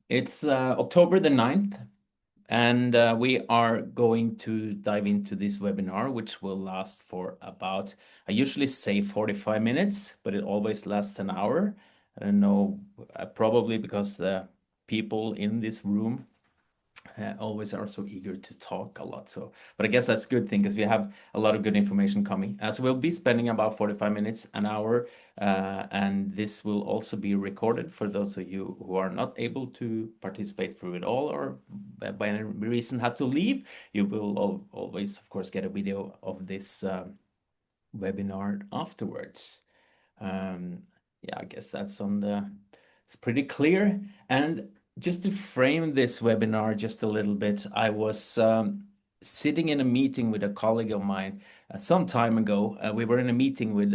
It's October the 9th, and we are going to dive into this webinar, which will last for about, I usually say 45 minutes, but it always lasts an hour. I don't know, probably because the people in this room always are so eager to talk a lot. So, but I guess that's a good thing because we have a lot of good information coming. So we'll be spending about 45 minutes, an hour, and this will also be recorded for those of you who are not able to participate through it all or by any reason have to leave. You will always, of course, get a video of this webinar afterwards. Yeah, I guess that's on the, it's pretty clear. And just to frame this webinar just a little bit, I was sitting in a meeting with a colleague of mine some time ago. We were in a meeting with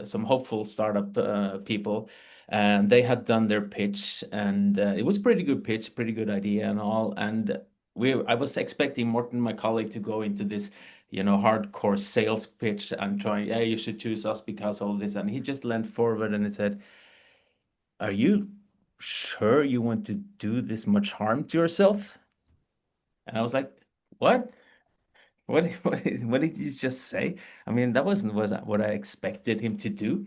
some hopeful startup people, and they had done their pitch, and it was a pretty good pitch, pretty good idea and all. And I was expecting Morten, my colleague, to go into this, hardcore sales pitch and try, yeah, you should choose us because of this. And he just leaned forward and he said, "Are you sure you want to do this much harm to yourself?" And I was like, "What? What did you just say?" I mean, that wasn't what I expected him to do.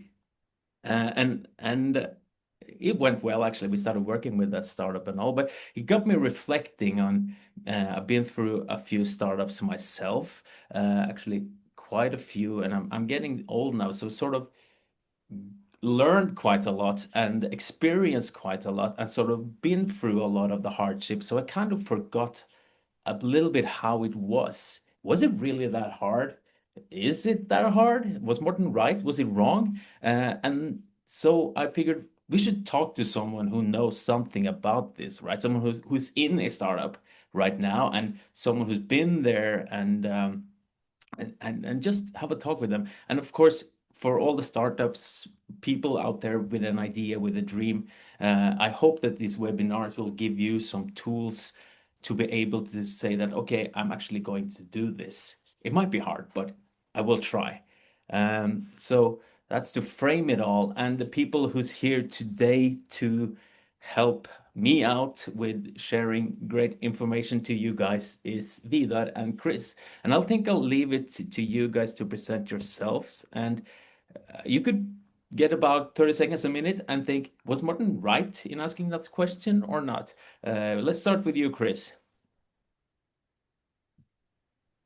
And it went well, actually. We started working with that startup and all, but it got me reflecting on, I've been through a few startups myself, actually quite a few, and I'm getting old now, so sort of learned quite a lot and experienced quite a lot and sort of been through a lot of the hardships. So I kind of forgot a little bit how it was. Was it really that hard? Is it that hard? Was Morten right? Was he wrong? And so I figured we should talk to someone who knows something about this, right? Someone who's in a startup right now and someone who's been there and just have a talk with them. And of course, for all the startups, people out there with an idea, with a dream, I hope that these webinars will give you some tools to be able to say that, okay, I'm actually going to do this. It might be hard, but I will try. So that's to frame it all. And the people who's here today to help me out with sharing great information to you guys is Vidar and Chris. And I'll leave it to you guys to present yourselves. And you could get about 30 seconds, a minute, and think, was Martin right in asking that question or not? Let's start with you, Chris.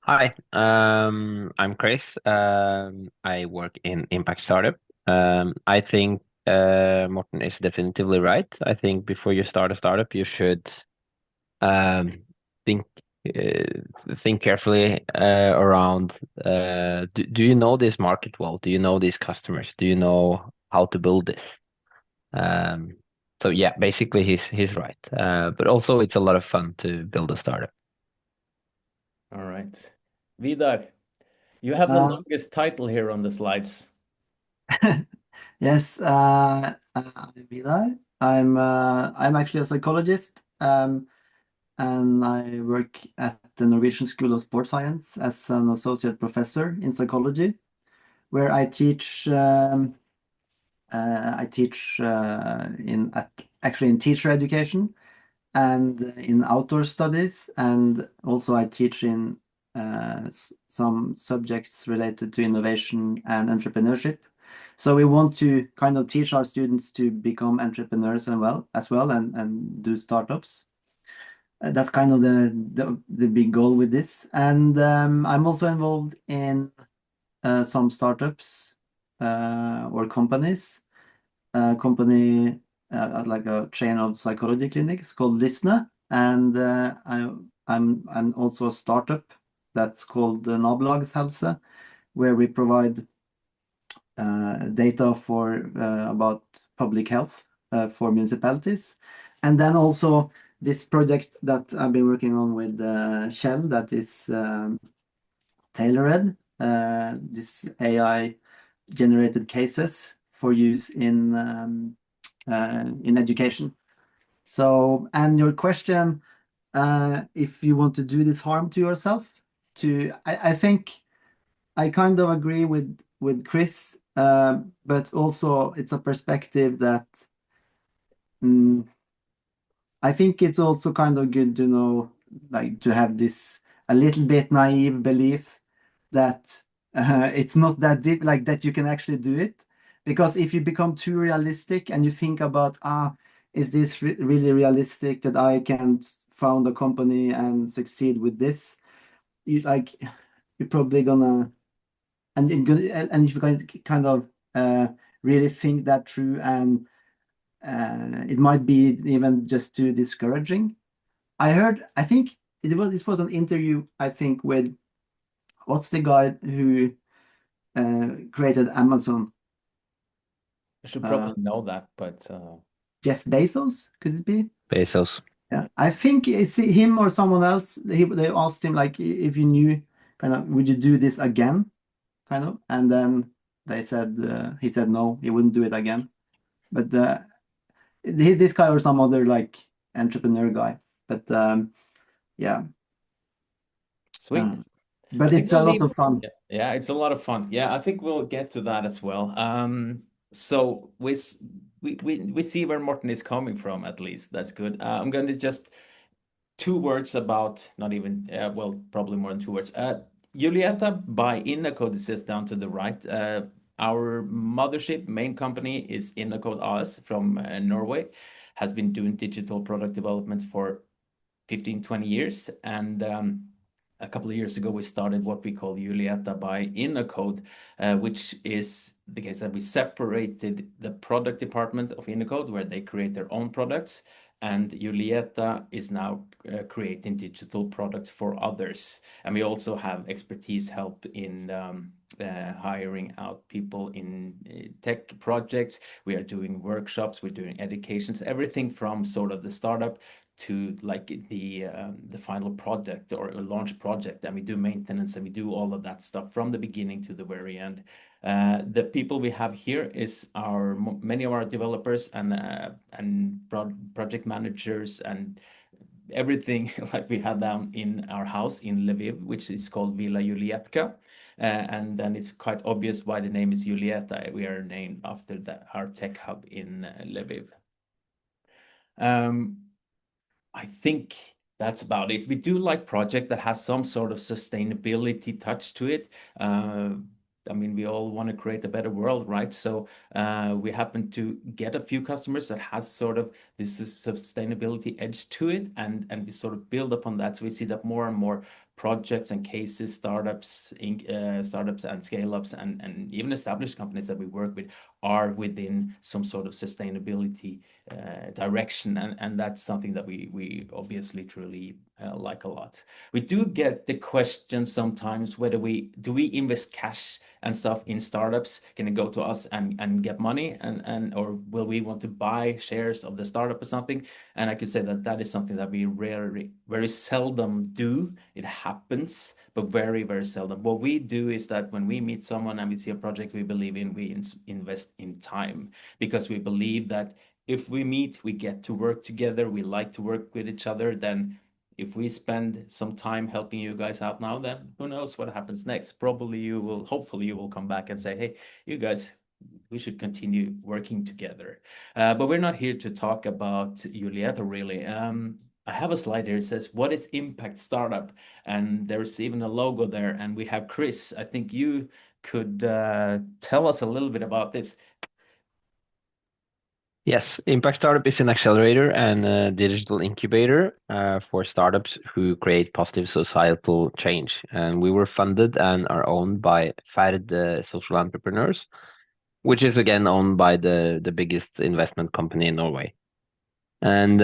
Hi, I'm Chris. I work in Impact Startup. I think Morten is definitively right. I think before you start a startup, you should um, think think carefully around. Do you know this market well? Do you know these customers? Do you know how to build this? Um, so yeah, basically he's right. But also it's a lot of fun to build a startup. All right. Vidar, you have the Uh, longest title here on the slides. yes, I'm Vidar. I'm actually a psychologist, and I work at the Norwegian School of Sports Science as an associate professor in psychology, where I teach actually in teacher education and in outdoor studies, and also I teach in some subjects related to innovation and entrepreneurship. So we want to kind of teach our students to become entrepreneurs and do startups. That's kind of the big goal with this. And I'm also involved in some startups or companies. A company like a chain of psychology clinics called Lysne, and I'm also a startup that's called the Nabolagshelse, where we provide data for about public health for municipalities. And then also this project that I've been working on with Kjell, that is tailored, this AI generated cases for use in education. So, and your question, if you want to do this harm to yourself, I think I kind of agree with Chris, but also it's a perspective that mm, I think it's also kind of good to know, like, to have this a little bit naive belief that it's not that deep, like that you can actually do it. Because if you become too realistic and you think about, is this really realistic that I can found a company and succeed with this? You like, you're probably gonna, and if you kind of really think that through, and it might be even just too discouraging. I think this was an interview, I think, with what's the guy who created Amazon? I should Uh, probably know that, but Jeff Bezos, could it be? Bezos. Yeah, I think it's him or someone else. They asked him, like, if you knew, kind of, would you do this again, kind of, and then he said no, he wouldn't do it again. But this guy or some other like entrepreneur guy. But yeah, sweet. but I think it's a we'll lot leave. of fun. Yeah, it's a lot of fun. Yeah, I think we'll get to that as well. So we see where Morten is coming from, at least. That's good. I'm going to just two words about, not even, well, probably more than two words. Yulieta by Innocode, it says down to the right. Our mothership main company is Innocode AS from Norway, has been doing digital product development for 15, 20 years. And a couple of years ago, we started what we call Yulieta by Innocode, which is the case that we separated the product department of Innocode, where they create their own products, and Yulieta is now creating digital products for others. And we also have expertise help in hiring out people in tech projects. We are doing workshops, we're doing educations, everything from sort of the startup to like the final product or a launch project, and we do maintenance and we do all of that stuff from the beginning to the very end. The people we have here is many of our developers and project managers and everything like we have down in our house in Lviv, which is called Villa Julietka. And then it's quite obvious why the name is Julieta. We are named after our tech hub in Lviv. I think that's about it. We do like project that has some sort of sustainability touch to it. I mean, we all want to create a better world, right? So we happen to get a few customers that has sort of this sustainability edge to it, and we sort of build upon that. So we see that more and more projects and cases, startups and scale-ups and even established companies that we work with are within some sort of sustainability direction, and that's something that we obviously truly like a lot. We do get the question sometimes whether we invest cash and stuff in startups. Can it go to us and get money, and or will we want to buy shares of the startup or something? And I could say that that is something that we very seldom do. It happens, but very, very seldom. What we do is that when we meet someone and we see a project we believe in, we invest in time, because we believe that if we meet, we get to work together, we like to work with each other, then if we spend some time helping you guys out now, then who knows what happens next? Hopefully you will come back and say, hey, you guys, we should continue working together. But we're not here to talk about Julieta, really. I have a slide here. It says, what is Impact Startup? And there's even a logo there. And we have Chris. I think you could tell us a little bit about this. Yes, Impact Startup is an accelerator and a digital incubator for startups who create positive societal change. And we were funded and are owned by Ferd Social Entrepreneurs, which is again owned by the biggest investment company in Norway. And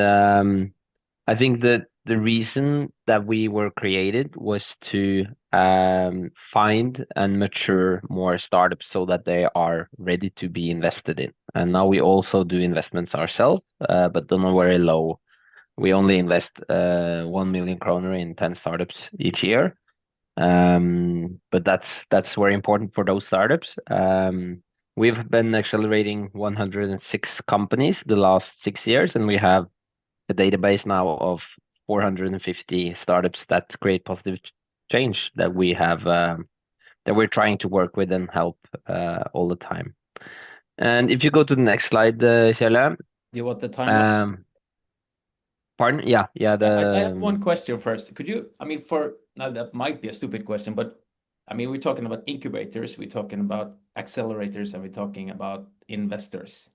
I think that the reason that we were created was to find and mature more startups so that they are ready to be invested in. And now we also do investments ourselves, but they're not very low. We only invest 1 million kroner in 10 startups each year. But that's very important for those startups. We've been accelerating 106 companies the last 6 years, and we have a database now of 450 startups that create positive change that we have that we're trying to work with and help all the time. And if you go to the next slide, Kjell, You want the timeline? Pardon? Yeah. I have one question first. Could you, I mean, now that might be a stupid question, but I mean, we're talking about incubators, we're talking about accelerators, and we're talking about investors.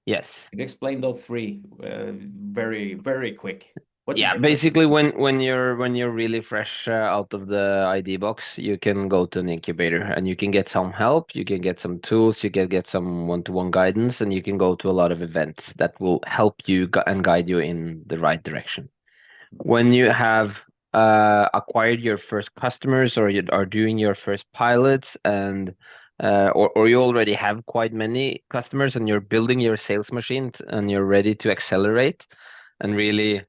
Yes. Could you explain those three very, very quick? What's the Yeah, difference? basically when you're really fresh out of the ID box, you can go to an incubator and you can get some help, you can get some tools, you can get some one-to-one guidance, and you can go to a lot of events that will help you and guide you in the right direction. When you have acquired your first customers, or you are doing your first pilots, and or you already have quite many customers and you're building your sales machine and you're ready to accelerate and really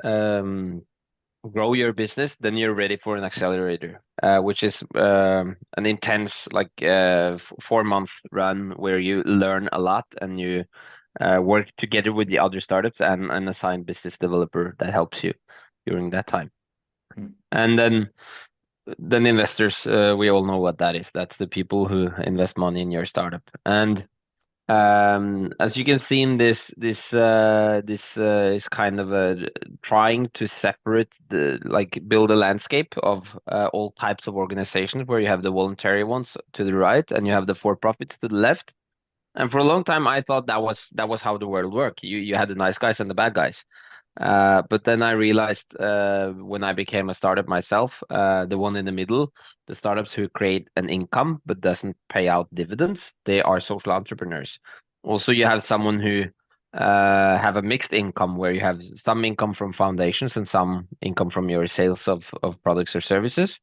um, grow your business, then you're ready for an accelerator, which is an intense, like 4-month run where you learn a lot and you work together with the other startups and an assigned business developer that helps you during that time. And then investors, we all know what that is. That's the people who invest money in your startup. And as you can see in this is kind of trying to separate build a landscape of all types of organizations, where you have the voluntary ones to the right and you have the for-profits to the left. And for a long time, I thought that was how the world worked. You had the nice guys and the bad guys. But then I realized when I became a startup myself, the one in the middle, the startups who create an income but doesn't pay out dividends, they are social entrepreneurs. Also, you have someone who have a mixed income, where you have some income from foundations and some income from your sales of products or services.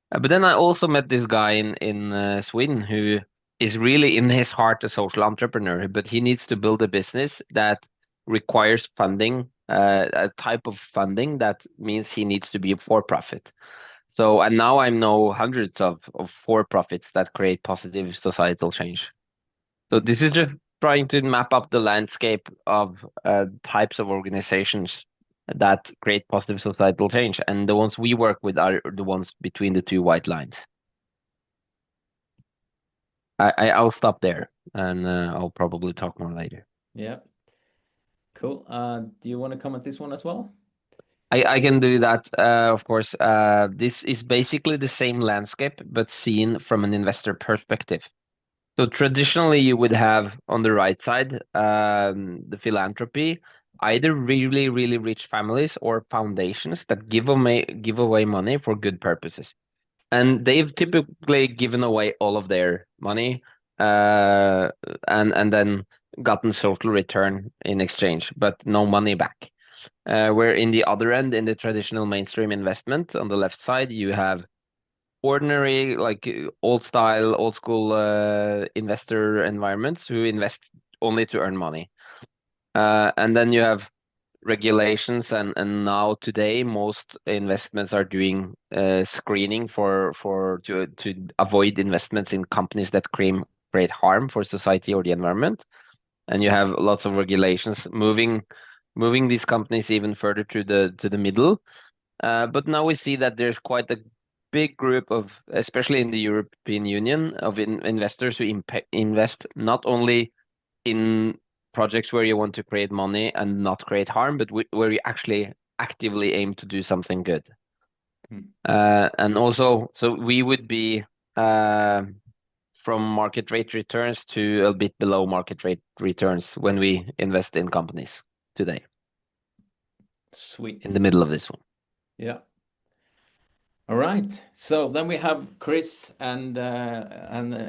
But then I also met this guy in Sweden who is really in his heart a social entrepreneur, but he needs to build a business that requires funding, a type of funding that means he needs to be for profit. So, and now I know hundreds of for profits that create positive societal change. So this is just trying to map up the landscape of types of organizations that create positive societal change, and the ones we work with are the ones between the two white lines. I'll stop there, and I'll probably talk more later. Yeah. Cool. Do you want to comment this one as well? I can do that, of course. This is basically the same landscape, but seen from an investor perspective. So traditionally, you would have on the right side the philanthropy, either really, really rich families or foundations that give away money for good purposes. And they've typically given away all of their money and then gotten social return in exchange, but no money back. Where in the other end, in the traditional mainstream investment on the left side, you have ordinary, like old style, old school investor environments who invest only to earn money. And then you have regulations, and now today most investments are doing screening to avoid investments in companies that create harm for society or the environment. And you have lots of regulations moving these companies even further to the middle. But now we see that there's quite a big group of, especially in the European Union, of investors who invest not only in projects where you want to create money and not create harm, but where you actually actively aim to do something good. And also, so we would be from market rate returns to a bit below market rate returns when we invest in companies today. Sweet. In the middle of this one. Yeah. All right. So then we have Chris and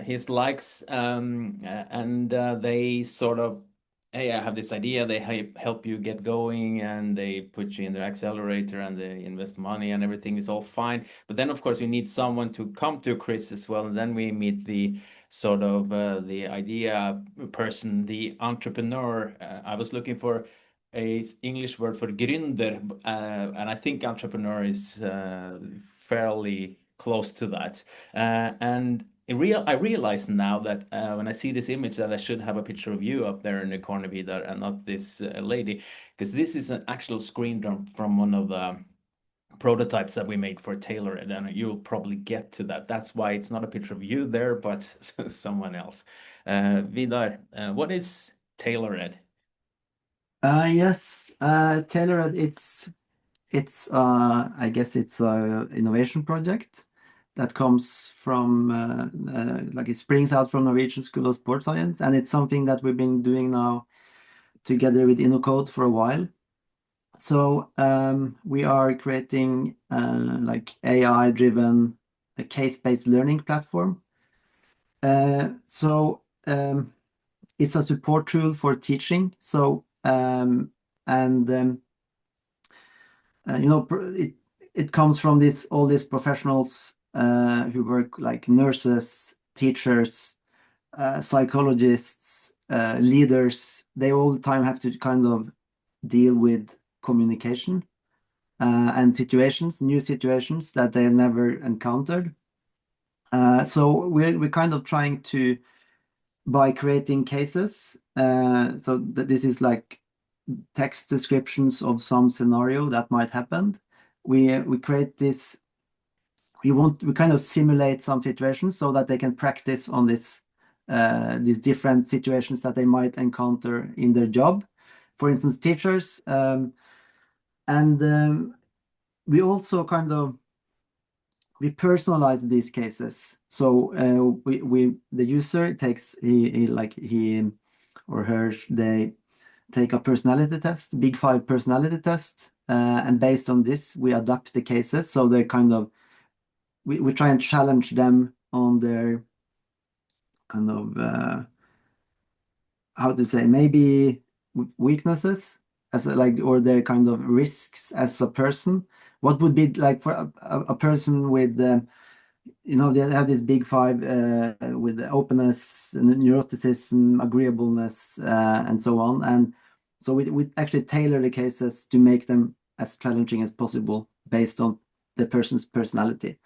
his likes, and they sort of, hey, I have this idea. They help you get going, and they put you in their accelerator, and they invest money, and everything is all fine. But then, of course, we need someone to come to Chris as well, and then we meet the sort of the idea person, the entrepreneur. I was looking for a English word for gründer, and I think entrepreneur is fairly close to that. And I realize now that when I see this image that I should have a picture of you up there in the corner, Vidar, and not this lady, because this is an actual screen dump from one of the prototypes that we made for Tailored, and you'll probably get to that. That's why it's not a picture of you there, but someone else. Vidar, what is Tailored? Yes, Tailored, I guess it's a innovation project that comes from like it springs out from Norwegian School of Sports Science, and it's something that we've been doing now together with InnoCode for a while. So we are creating like AI-driven case-based learning platform. So it's a support tool for teaching. So it comes from all these professionals who work like nurses, teachers, psychologists, leaders. They all the time have to kind of deal with communication and new situations that they've never encountered. So we're kind of trying to, by creating cases, so that this is like text descriptions of some scenario that might happen. We create this. We kind of simulate some situations so that they can practice on these different situations that they might encounter in their job. For instance, teachers, and we also kind of personalize these cases. So the user takes he or her, they take a personality test, Big Five personality test, and based on this, we adapt the cases. So they're kind of we try and challenge them on their kind of how to say, maybe weaknesses or their kind of risks as a person. What would be like for a person with they have this Big Five with openness, neuroticism, agreeableness, and so on. And so we actually tailor the cases to make them as challenging as possible based on the person's personality.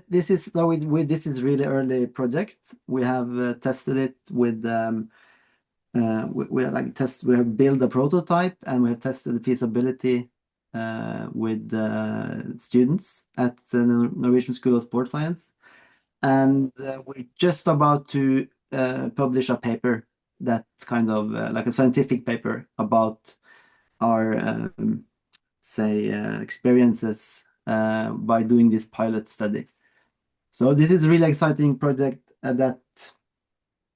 This is really early project. We have tested it with we have built a prototype, and we have tested the feasibility with students at the Norwegian School of Sports Science, and we're just about to publish a paper that's kind of like a scientific paper about our experiences by doing this pilot study. So this is a really exciting project that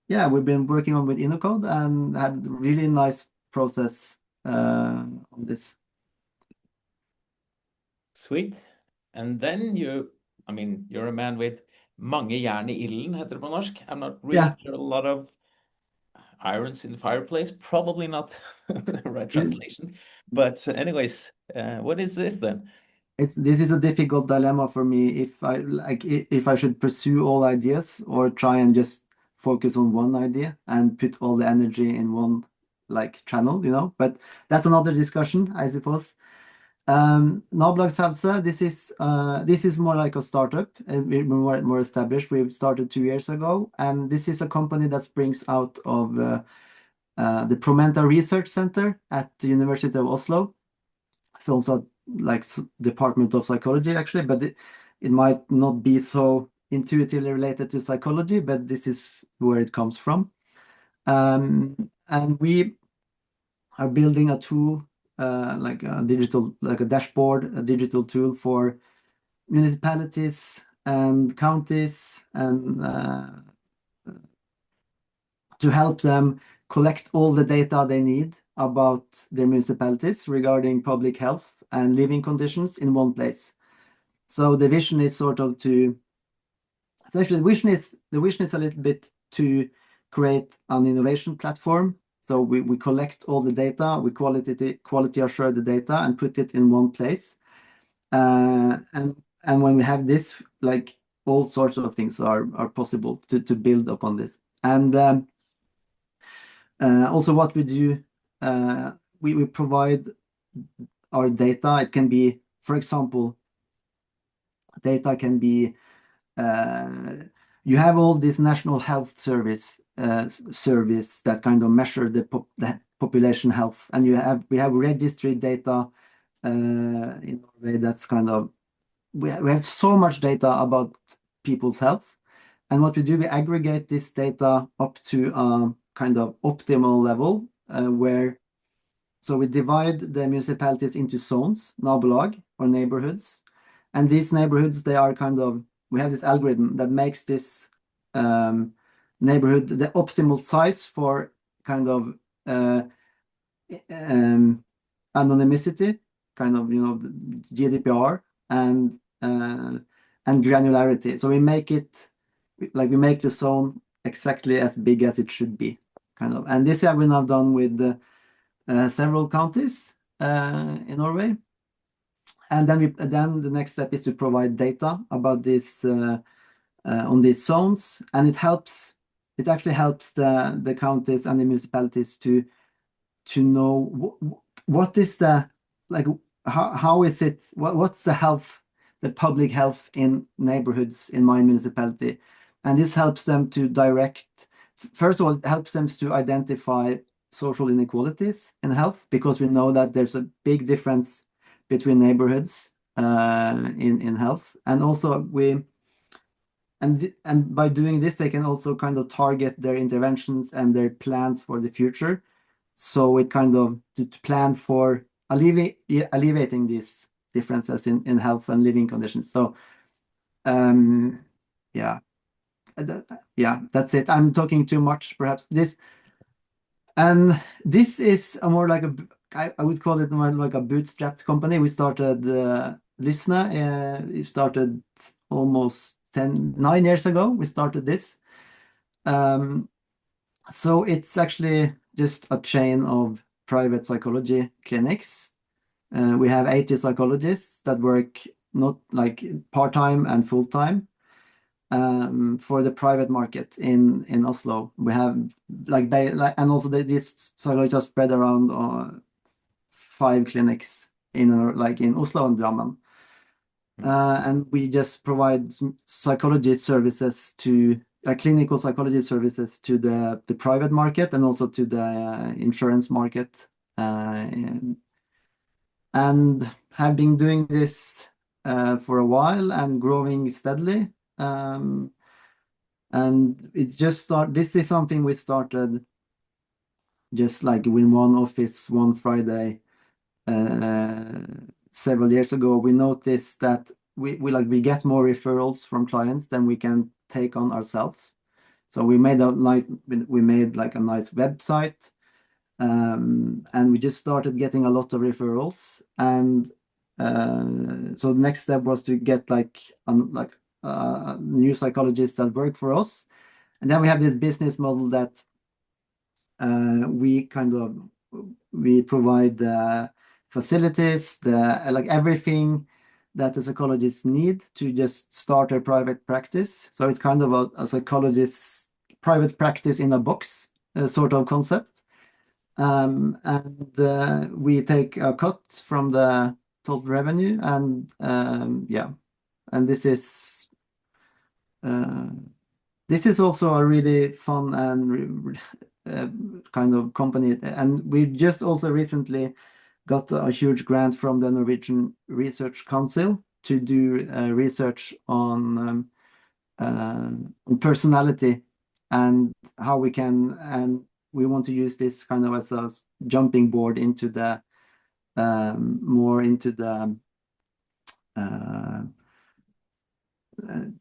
we've been working on with InnoCode and had really nice process on this. Sweet. And then you're a man with mange jern i ilden, heter det på norsk. I'm not really sure a lot of irons in the fireplace, probably not the right translation. But anyways, what is this then? This is a difficult dilemma for me if I should pursue all ideas or try and just focus on one idea and put all the energy in one channel, but that's another discussion, I suppose. Nabolagshelse, this is more like a startup, and we're more established. We've started 2 years ago, and this is a company that springs out of the Promenta Research Center at the University of Oslo. It's also Department of Psychology, actually, but it might not be so intuitively related to psychology, but this is where it comes from. And we are building a tool, a dashboard, a digital tool for municipalities and counties, and to help them collect all the data they need about their municipalities regarding public health and living conditions in one place. So the vision is the vision is a little bit to create an innovation platform. So we collect all the data, we quality assure the data and put it in one place. And when we have this, all sorts of things are possible to build upon this. And also what we do, we provide our data. It can be, for example, data can be, you have all this National Health Service that kind of measure the population health, and we have registry data in Norway that's kind of, we have so much data about people's health, and what we do, we aggregate this data up to kind of optimal level where so we divide the municipalities into zones, nabolag or neighborhoods, and these neighborhoods they are kind of we have this algorithm that makes this neighborhood the optimal size for kind of anonymity, kind of GDPR and granularity. So we make it like we make the zone exactly as big as it should be, kind of. And this have we now done with several counties in Norway. And then the next step is to provide data about this on these zones, and it actually helps the counties and the municipalities to know what is the like how is it what's the public health in neighborhoods in my municipality, and this helps them to direct. First of all, it helps them to identify social inequalities in health, because we know that there's a big difference between neighborhoods in health, and also and by doing this they can also kind of target their interventions and their plans for the future. So it kind of to plan for alleviating these differences in health and living conditions. So yeah, that's it. I'm talking too much, perhaps. This is a more like I would call it more like a bootstrapped company. We started Lysne. It started almost 9 years ago. We started this. So it's actually just a chain of private psychology clinics. We have 80 psychologists that work not like part-time and full-time for the private market in Oslo. We have and also these psychologists are spread around 5 clinics in Oslo and Drammen. And we just provide psychology services to clinical psychology services to the private market and also to the insurance market, and have been doing this for a while and growing steadily. And it's just this is something we started just like with one office one Friday several years ago. We noticed that we get more referrals from clients than we can take on ourselves. So we made like a nice website, and we just started getting a lot of referrals. And so the next step was to get new psychologists that work for us. And then we have this business model that we provide the facilities, everything that the psychologists need to just start a private practice. So it's kind of a psychologist's private practice in a box sort of concept. And we take a cut from the total revenue, and and this is also a really fun and kind of company. And we just also recently got a huge grant from the Norwegian Research Council to do research on personality and how we can, and we want to use this kind of as a jumping board into the more into the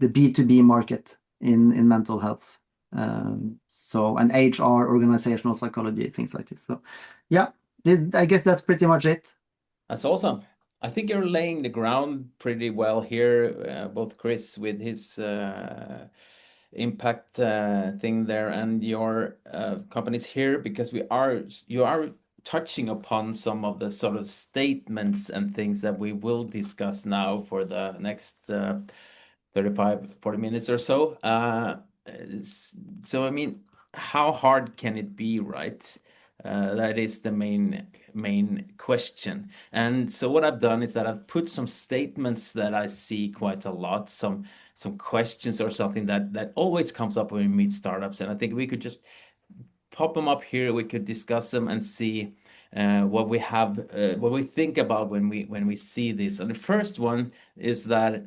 B2B market in mental health. So an HR, organizational psychology, things like this. So yeah, I guess that's pretty much it. That's awesome. I think you're laying the ground pretty well here, both Chris with his impact thing there and your companies here, because you are touching upon some of the sort of statements and things that we will discuss now for the next 35-40 minutes or so. So I mean, how hard can it be, right? That is the main question. And so what I've done is that I've put some statements that I see quite a lot, some questions or something that always comes up when we meet startups, and I think we could just pop them up here. We could discuss them and see what we think about when we see this. And the first one is that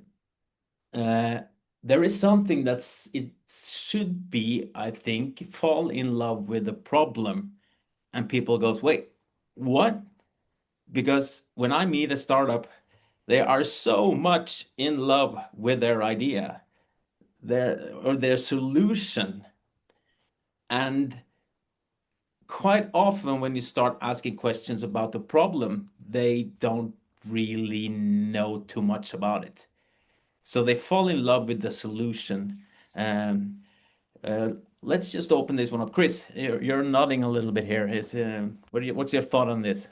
there is something it should be, I think, fall in love with the problem. And people goes, wait, what? Because when I meet a startup, they are so much in love with their idea, their solution. And quite often when you start asking questions about the problem, they don't really know too much about it. So they fall in love with the solution. Um, uh, let's just open this one up. Chris, you're nodding a little bit here. What's your thought on this?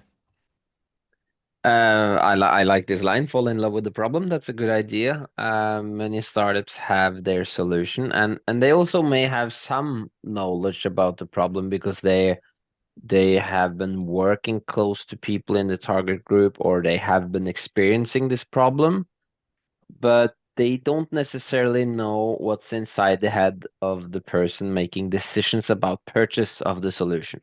I like this line, fall in love with the problem. That's a good idea. Many startups have their solution, and they also may have some knowledge about the problem because they have been working close to people in the target group, or they have been experiencing this problem, but they don't necessarily know what's inside the head of the person making decisions about purchase of the solution.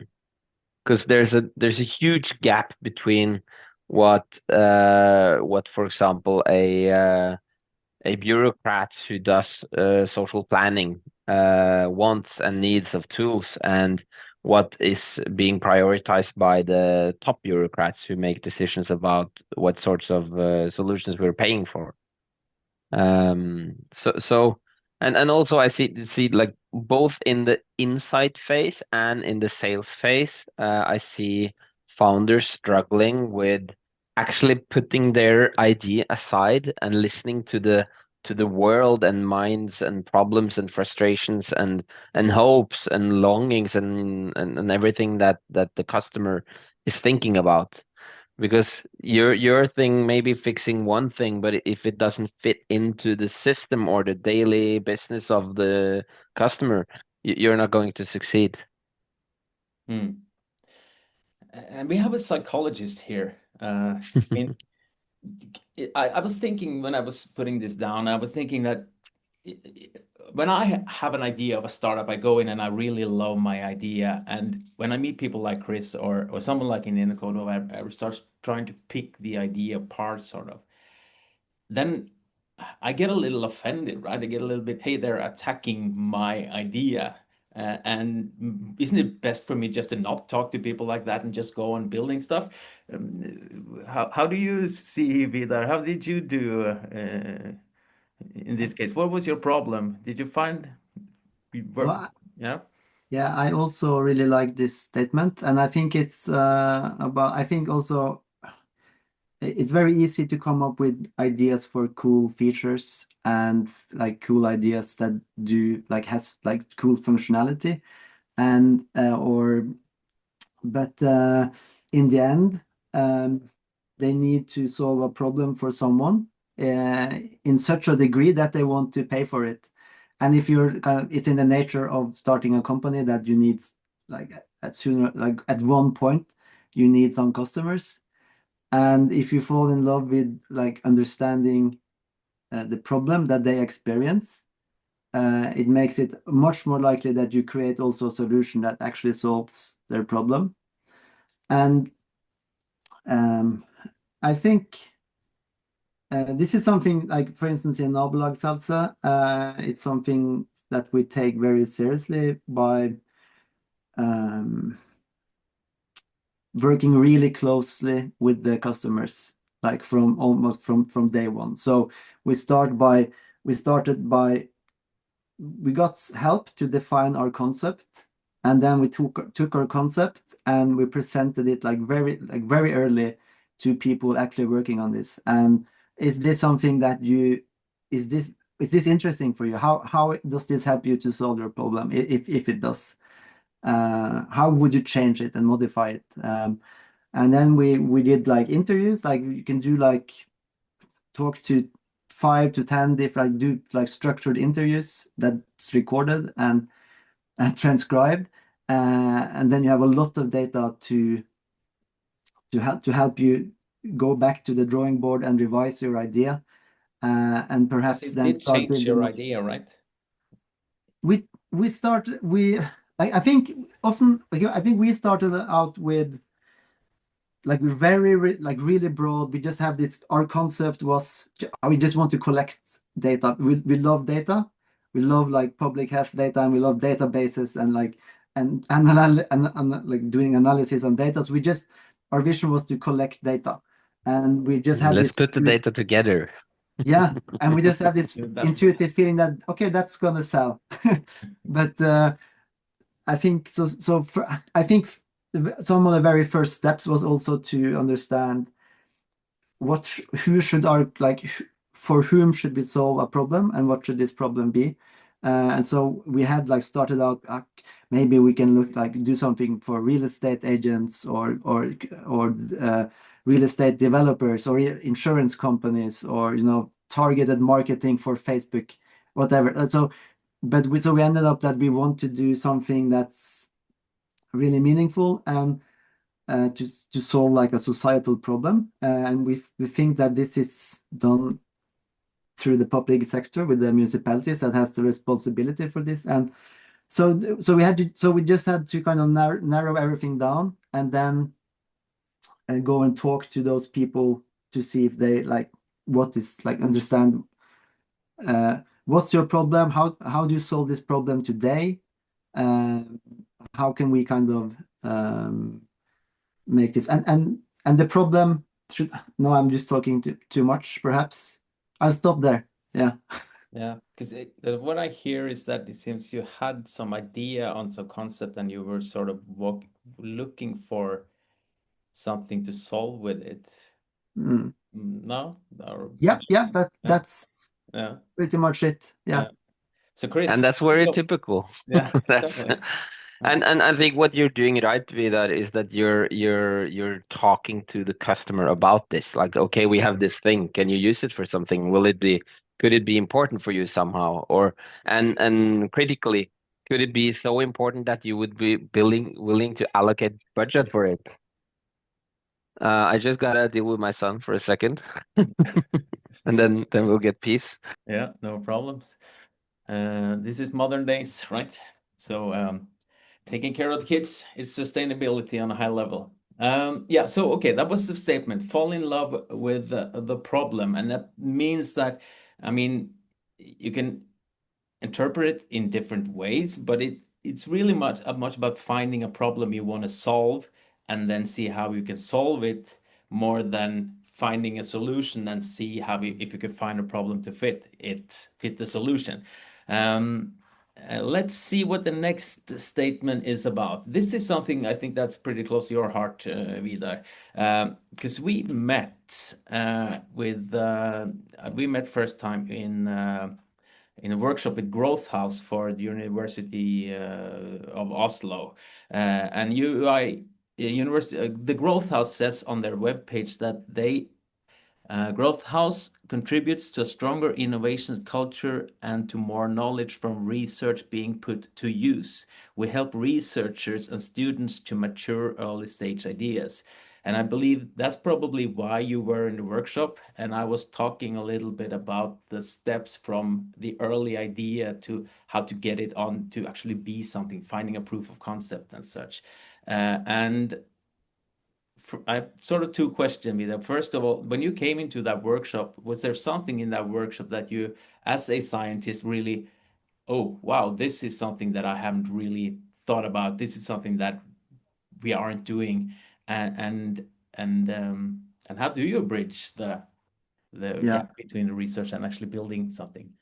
Because there's a huge gap between what for example a bureaucrat who does social planning wants and needs of tools, and what is being prioritized by the top bureaucrats who make decisions about what sorts of solutions we're paying for. So and also I see like both in the insight phase and in the sales phase, I see founders struggling with actually putting their idea aside and listening to the world and minds and problems and frustrations and hopes and longings and everything that the customer is thinking about. Because your thing may be fixing one thing, but if it doesn't fit into the system or the daily business of the customer, you're not going to succeed. Hmm. And we have a psychologist here. I mean, I was thinking when I was putting this down, I was thinking that when I have an idea of a startup, I go in and I really love my idea. And when I meet people like Chris or someone like in Inicodo, I start trying to pick the idea apart, sort of. Then I get a little offended, right? I get a little bit, hey, they're attacking my idea. And isn't it best for me just to not talk to people like that and just go on building stuff? How do you see, Vidar? How did you do in this case? What was your problem? Did you find you were, Well, yeah? yeah, I also really like this statement, and I think it's about. I think also it's very easy to come up with ideas for cool features and like cool ideas that do like has like cool functionality, and or but in the end, they need to solve a problem for someone in such a degree that they want to pay for it. And if you're it's in the nature of starting a company that you need like at one point you need some customers. And if you fall in love with like understanding the problem that they experience, it makes it much more likely that you create also a solution that actually solves their problem. And I think this is something like, for instance, in Nabolagshelse, it's something that we take very seriously by working really closely with the customers, like from almost from day one. So we started by we got help to define our concept, and then we took our concept and we presented it like very early to people actually working on this. And is this something that is this interesting for you? How does this help you to solve your problem? If it does, how would you change it and modify it? And then we did like interviews, like you can do like talk to 5 to 10 different, do like structured interviews that's recorded and transcribed, and then you have a lot of data to help you go back to the drawing board and revise your idea, and Because perhaps it then did start change your building. idea, right? We I think often I think we started out with like really broad. We just have this. Our concept was we just want to collect data. We love data. We love like public health data, and we love databases and like and like doing analysis on data. So our vision was to collect data, and we just had Let's this. put the data together. Yeah, and we just have this That- intuitive feeling that okay, that's gonna sell. But I think so. I think some of the very first steps was also to understand who should for whom should we solve a problem and what should this problem be. And so we had like started out maybe we can do something for real estate agents or real estate developers or insurance companies or targeted marketing for Facebook, whatever. So we ended up that we want to do something that's really meaningful and to solve like a societal problem. And we think that this is done through the public sector with the municipalities that has the responsibility for this. And so we just had to kind of narrow everything down and then go and talk to those people to see if they understand what's your problem, how do you solve this problem today, how can we kind of make this and the problem should no I'm just talking too much, perhaps I'll stop there. Yeah. Yeah, because what I hear is that it seems you had some idea on some concept and you were sort of looking for something to solve with it. No? Yeah, Yeah. that's Yeah. pretty much it. Yeah. So Chris, And that's very typical. yeah, That's exactly. and I think what you're doing right with that is that you're talking to the customer about this. Like, okay, we have this thing. Can you use it for something? Could it be important for you somehow? Or and critically, could it be so important that you would be willing to allocate budget for it? I just gotta deal with my son for a second, and then we'll get peace. Yeah, no problems. This is modern days, right? So taking care of the kids is sustainability on a high level. Yeah, so okay, that was the statement. Fall in love with the problem, and that means that, I mean, you can interpret it in different ways, but it's really much about finding a problem you want to solve and then see how you can solve it more than finding a solution and see if you can find a problem to fit the solution. Let's see what the next statement is about. This is something I think that's pretty close to your heart, Vidar, because we met first time in a workshop with Growth House for the University of Oslo. And the Growth House says on their webpage that Growth House contributes to a stronger innovation culture and to more knowledge from research being put to use. We help researchers and students to mature early stage ideas. And I believe that's probably why you were in the workshop. And I was talking a little bit about the steps from the early idea to how to get it on to actually be something, finding a proof of concept and such. And I have sort of two questions, Vida. First of all, when you came into that workshop, was there something in that workshop that you, as a scientist, really, oh, wow, this is something that I haven't really thought about. This is something that we aren't doing, and and how do you bridge the Yeah, gap between the research and actually building something?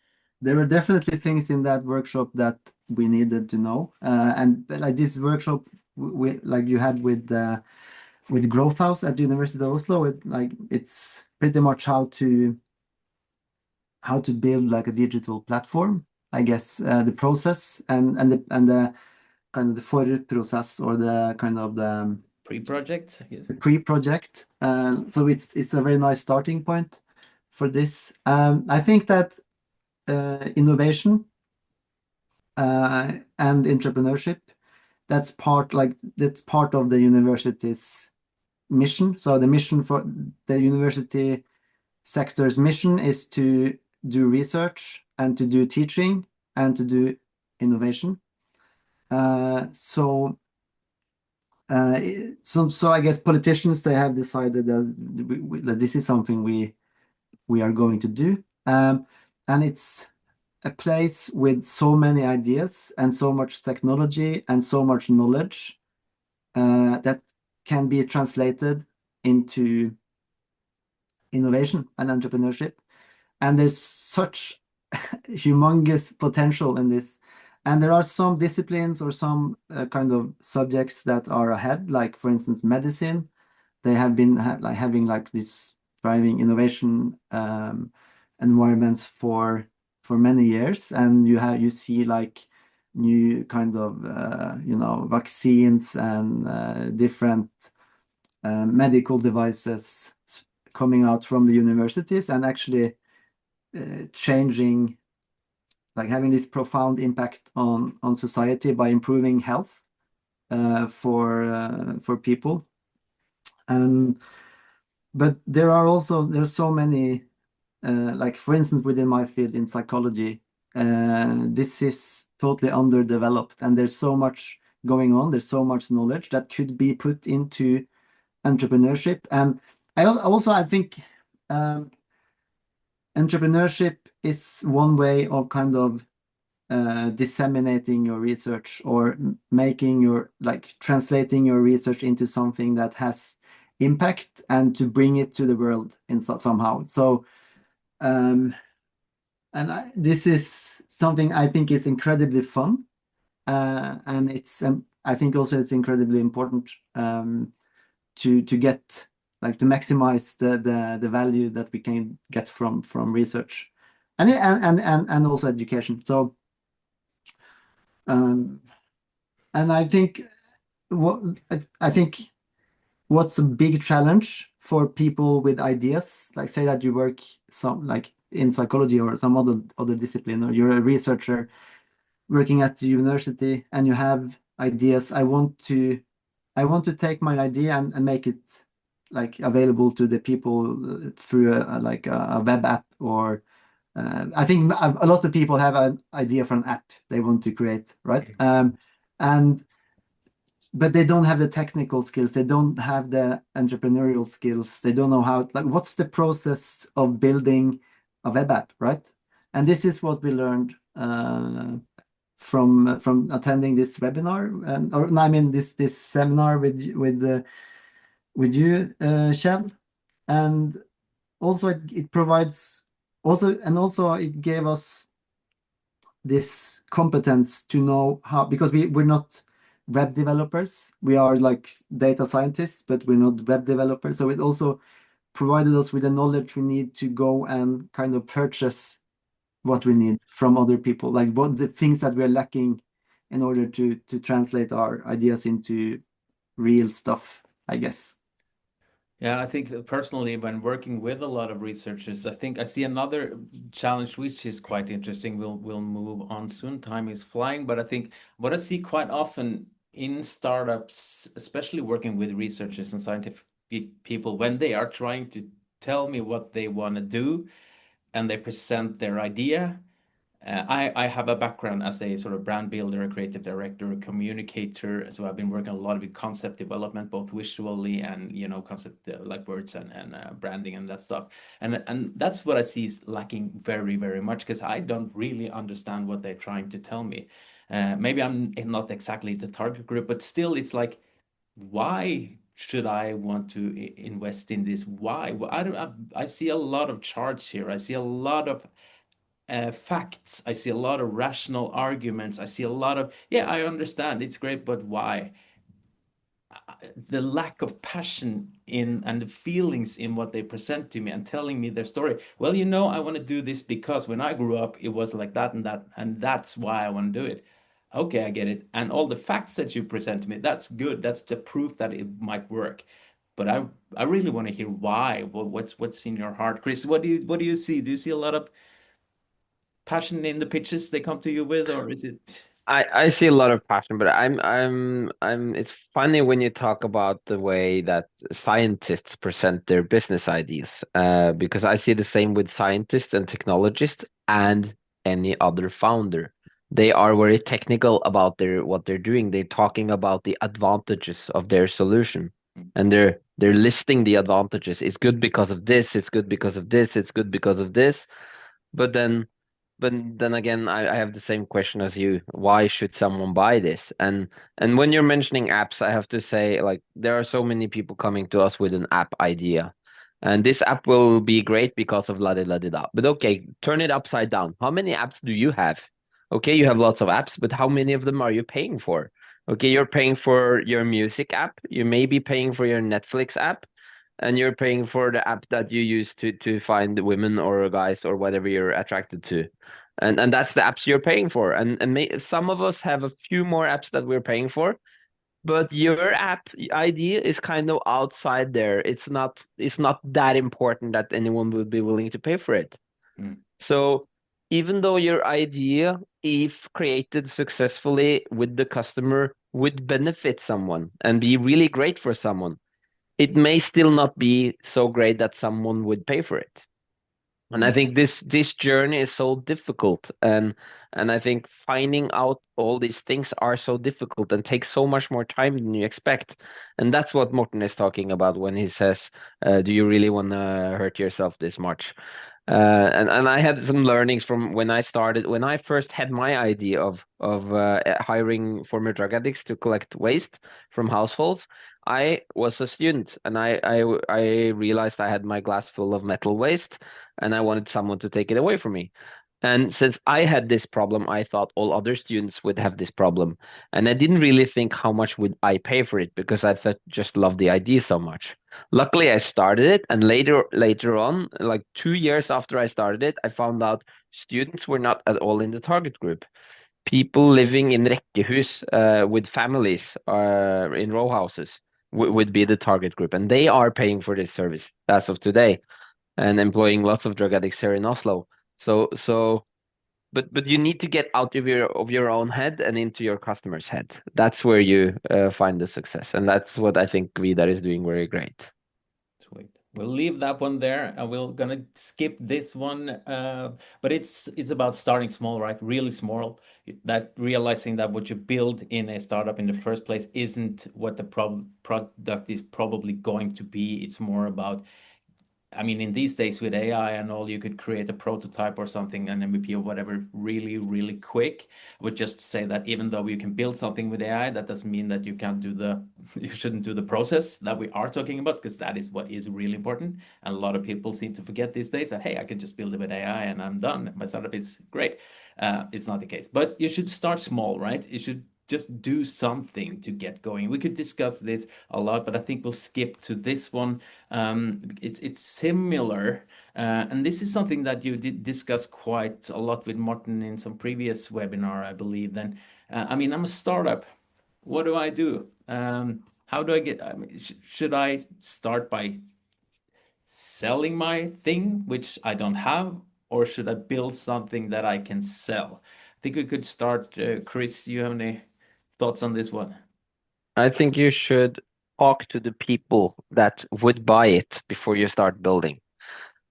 there were definitely things in that workshop that we needed to know, and like this workshop like you had with Growth House at the University of Oslo, it's pretty much how to build like a digital platform, I guess, the process and the kind of the forprocess or the kind of the Pre-projects, yes. pre-project. So it's a very nice starting point for this. I think that innovation and entrepreneurship, that's part of the university's mission. So the mission for the university sector's mission is to do research and to do teaching and to do innovation. So So I guess politicians, they have decided that this is something we are going to do. And it's a place with so many ideas and so much technology and so much knowledge that can be translated into innovation and entrepreneurship. And there's such humongous potential in this. And there are some disciplines or some kind of subjects that are ahead, like for instance, medicine. They have been having like this driving innovation environments for many years, and you see like new kind of vaccines and different medical devices coming out from the universities and actually changing, like having this profound impact on society by improving health for people. But there's so many, like for instance, within my field in psychology, this is totally underdeveloped, and there's so much going on. There's so much knowledge that could be put into entrepreneurship. And I think entrepreneurship is one way of kind of disseminating your research, or translating your research into something that has impact, and to bring it to the world in somehow. So this is something I think is incredibly fun, and I think also it's incredibly important to get, like, to maximize the value that we can get from research and also education. So and I think what's a big challenge for people with ideas, like say that you work in psychology or some other discipline, or you're a researcher working at the university and you have ideas. I want to take my idea and make it like available to the people through a web app, or I think a lot of people have an idea for an app they want to create, right? But they don't have the technical skills. They don't have the entrepreneurial skills. They don't know what's the process of building a web app, right? And this is what we learned from attending this webinar, this seminar with you, Kjell. And also it provides it gave us this competence to know how, because we're not web developers. We are like data scientists, but we're not web developers. So it also provided us with the knowledge we need to go and kind of purchase what we need from other people, like what the things that we're lacking in order to translate our ideas into real stuff, I guess. Yeah, I think personally, when working with a lot of researchers, I think I see another challenge which is quite interesting. We'll move on soon. Time is flying, but I think what I see quite often in startups, especially working with researchers and scientific people, when they are trying to tell me what they want to do and they present their idea. I have a background as a sort of brand builder, a creative director, a communicator. So I've been working a lot with concept development, both visually and, concept like words and branding and that stuff. And that's what I see is lacking very, very much, because I don't really understand what they're trying to tell me. Maybe I'm not exactly the target group, but still, it's like, why should I want to invest in this? Why? Well, I see a lot of charts here. I see a lot of facts. I see a lot of rational arguments. I see a lot of, yeah, I understand. It's great, but why? The lack of passion in and the feelings in what they present to me and telling me their story. Well, I want to do this because when I grew up, it was like that, and that's why I want to do it. Okay, I get it. And all the facts that you present to me, that's good. That's the proof that it might work. But I really want to hear why. What's in your heart, Chris? What do you see? Do you see a lot of passion in the pitches they come to you with, or is it? I see a lot of passion, but it's funny when you talk about the way that scientists present their business ideas, because I see the same with scientists and technologists and any other founder. they are very technical about what they're doing. They're talking about the advantages of their solution, and they're listing the advantages. It's good because of this. It's good because of this. It's good because of this. But then again, I have the same question as you. Why should someone buy this? And when you're mentioning apps, I have to say, like, there are so many people coming to us with an app idea. And this app will be great because of la di la di da. But okay, turn it upside down. How many apps do you have? Okay, you have lots of apps, but how many of them are you paying for? Okay, you're paying for your music app. You may be paying for your Netflix app, and you're paying for the app that you use to find women or guys or whatever you're attracted to. And that's the apps you're paying for. And some of us have a few more apps that we're paying for, but your app idea is kind of outside there. It's not that important that anyone would be willing to pay for it. Mm. So even though your idea, if created successfully with the customer, would benefit someone and be really great for someone, it may still not be so great that someone would pay for it. And I think this journey is so difficult, and I think finding out all these things are so difficult and takes so much more time than you expect. And that's what Morten is talking about when he says, "Do you really want to hurt yourself this much?" And I had some learnings from when I started, when I first had my idea of hiring former drug addicts to collect waste from households. I was a student, and I realized I had my glass full of metal waste, and I wanted someone to take it away from me. And since I had this problem, I thought all other students would have this problem. And I didn't really think how much would I pay for it because just loved the idea so much. Luckily, I started it, and later on, like 2 years after I started it, I found out students were not at all in the target group. People living in rekkehus with families in row houses would be the target group, and they are paying for this service as of today and employing lots of drug addicts here in Oslo. But you need to get out of your own head and into your customer's head. That's where you find the success, and that's what I think Vidar is doing very great. Sweet. We'll leave that one there, and we're gonna skip this one. But it's about starting small, right? Really small. That realizing that what you build in a startup in the first place isn't what the product is probably going to be. It's more about, I mean, in these days with AI and all, you could create a prototype or something, an MVP or whatever, really, really quick. I would just say that even though you can build something with AI, that doesn't mean that you can't do you shouldn't do the process that we are talking about, because that is what is really important. And a lot of people seem to forget these days that, hey, I can just build it with AI and I'm done. My startup is great. It's not the case, but you should start small, right? You should just do something to get going. We could discuss this a lot, but I think we'll skip to this one. It's similar, and this is something that you did discuss quite a lot with Morten in some previous webinar, I believe. Then, I mean, I'm a startup. What do I do? How do I get? I mean, should I start by selling my thing, which I don't have, or should I build something that I can sell? I think we could start. Chris, you have any thoughts on this one? I think you should talk to the people that would buy it before you start building.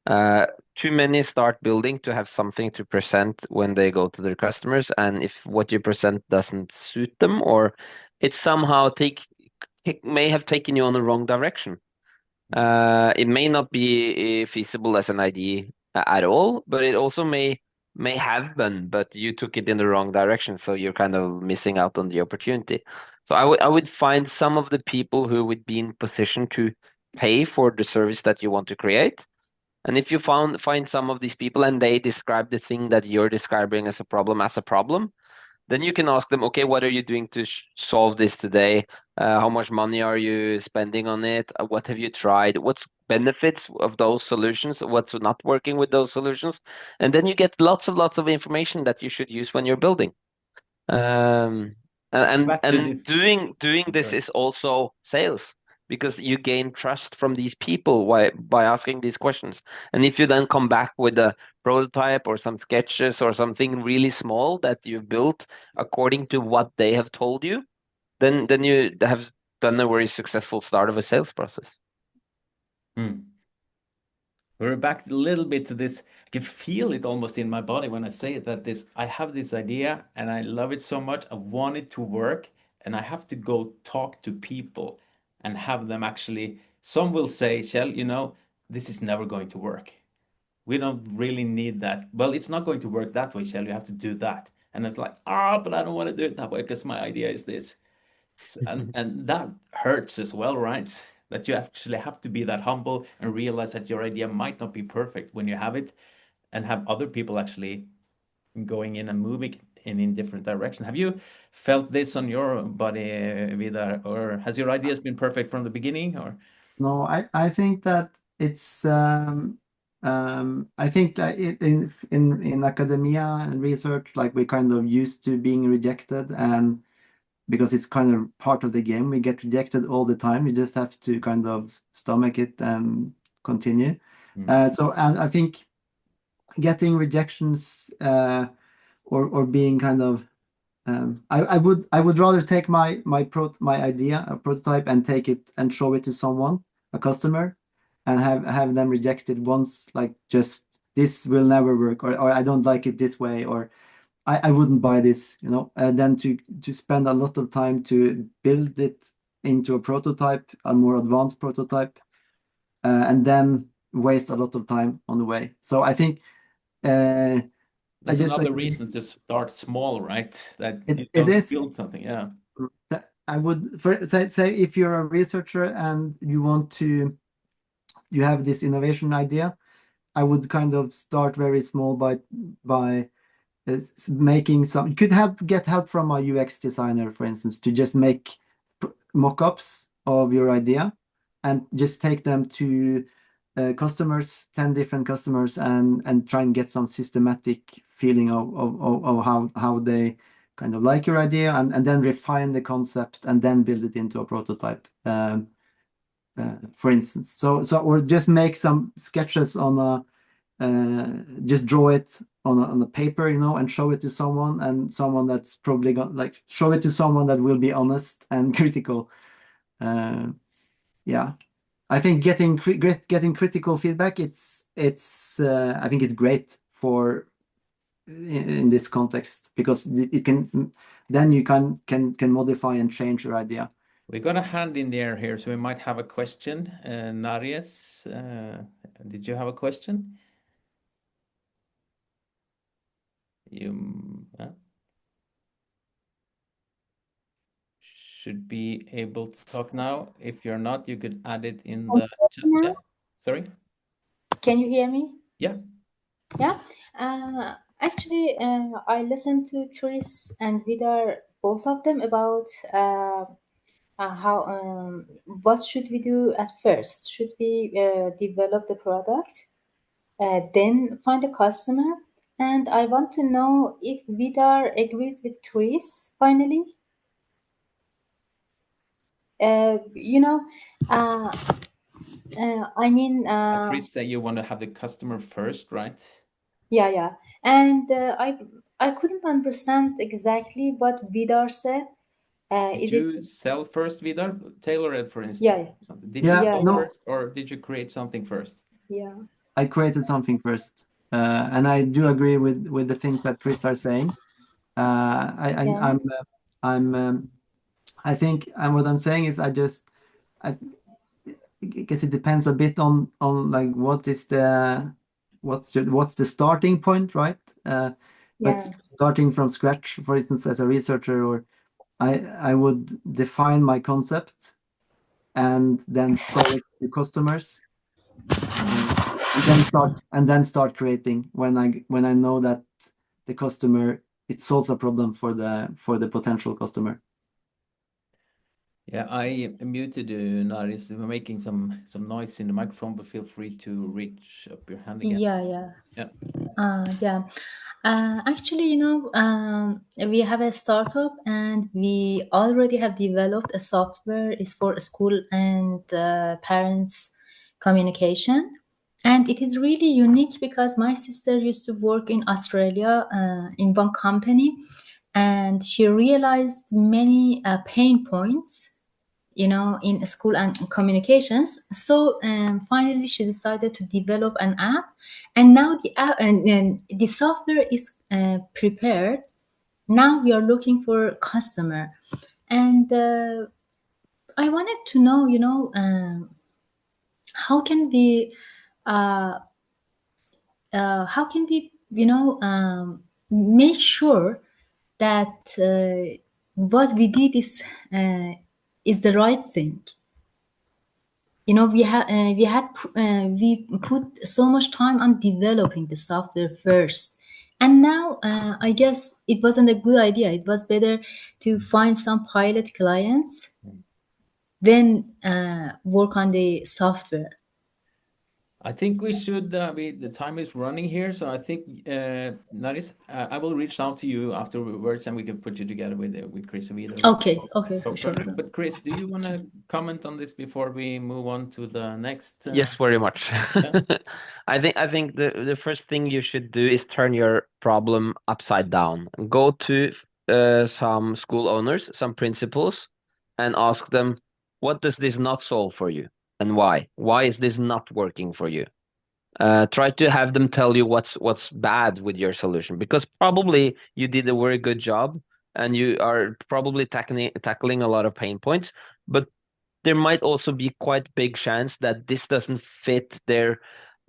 Too many start building to have something to present when they go to their customers, and if what you present doesn't suit them, or it somehow it may have taken you on the wrong direction. It may not be feasible as an idea at all, but it also may have been, but you took it in the wrong direction, so you're kind of missing out on the opportunity. So I would find some of the people who would be in position to pay for the service that you want to create. And if you find some of these people and they describe the thing that you're describing as a problem, then you can ask them, okay, what are you doing to solve this today? How much money are you spending on it? What have you tried? What's benefits of those solutions? What's not working with those solutions? And then you get lots of information that you should use when you're building. Um, So and back to and this. doing I'm this sorry. is also sales because you gain trust from these people by asking these questions. And if you then come back with a prototype or some sketches or something really small that you've built according to what they have told you, then you have done a very successful start of a sales process. Hmm. We're back a little bit to this. I can feel it almost in my body when I say it, that I have this idea and I love it so much. I want it to work, and I have to go talk to people and have them actually. Some will say, Kjell, this is never going to work. We don't really need that. Well, it's not going to work that way, Kjell. You have to do that. And it's like, but I don't want to do it that way because my idea is this. And that hurts as well, right? That you actually have to be that humble and realize that your idea might not be perfect when you have it, and have other people actually going in and moving in different direction. Have you felt this on your body, Vidar, or has your ideas been perfect from the beginning? Or No, I think that it's I think that in academia and research, like we're kind of used to being rejected, and because it's kind of part of the game, we get rejected all the time. You just have to kind of stomach it and continue. And I think getting rejections or being kind of I would rather take my idea, a prototype, and take it and show it to someone, a customer, and have them rejected once, like just this will never work, or I don't like it this way, or I wouldn't buy this, than to spend a lot of time to build it into a prototype, a more advanced prototype, and then waste a lot of time on the way. So I think that's just another reason to start small, right? That you it don't is. build something. Yeah. I would say if you're a researcher and you have this innovation idea, I would kind of start very small by making some. You could get help from a UX designer, for instance, to just make mock-ups of your idea and just take them to customers, 10 different customers, and try and get some systematic feeling of how they kind of like your idea, and then refine the concept and then build it into a prototype, for instance. Or just make some sketches just draw it on a paper, and show it to someone, and someone that's probably show it to someone that will be honest and critical. Yeah. I think getting critical feedback, I think it's great for in this context, because it can then you can modify and change your idea. We got a hand in the air here, so we might have a question. Narius, did you have a question? You should be able to talk now. If you're not, you could add it in the chat. Yeah. Sorry? Can you hear me? Yeah. Yeah. Actually, I listened to Chris and Vidar, both of them, about how what should we do at first? Should we develop the product, then find a customer? And I want to know if Vidar agrees with Chris finally. I mean, Chris said you want to have the customer first, right? yeah. And I couldn't understand exactly what Vidar said. Did you sell first, Vidar? Tailor it, for instance. Yeah. Something. Did you sell no. first, or did you create something first? Yeah. I created something first, and I do agree with the things that Chris are saying. I think, and what I'm saying is, I guess it depends a bit on like what's the starting point, right? But starting from scratch, for instance, as a researcher, or I would define my concept and then show it to customers, and then start creating when I know that the customer, it solves a problem for the potential customer. Yeah, I muted you, Naris. We're making some noise in the microphone, but feel free to reach up your hand again. Yeah. Actually, we have a startup and we already have developed a software. It's for school and parents communication. And it is really unique because my sister used to work in Australia in one company, and she realized many pain points in school and communications. So finally, she decided to develop an app, and now the app and the software is prepared. Now we are looking for customer, and I wanted to know, how can we, uh, how can we, make sure that what we did is the right thing. We put so much time on developing the software first, and now I guess it wasn't a good idea. It was better to find some pilot clients, then work on the software. I think we should, the time is running here, so I think, Naris, I will reach out to you afterwards and we can put you together with Chris and Vidar. Okay, So sure. perfect. But Chris, do you want to comment on this before we move on to the next? Yes, very much. Yeah. I think the first thing you should do is turn your problem upside down. Go to some school owners, some principals, and ask them, what does this not solve for you, and why? Why is this not working for you? Try to have them tell you what's bad with your solution, because probably you did a very good job and you are probably tackling a lot of pain points, but there might also be quite big chance that this doesn't fit their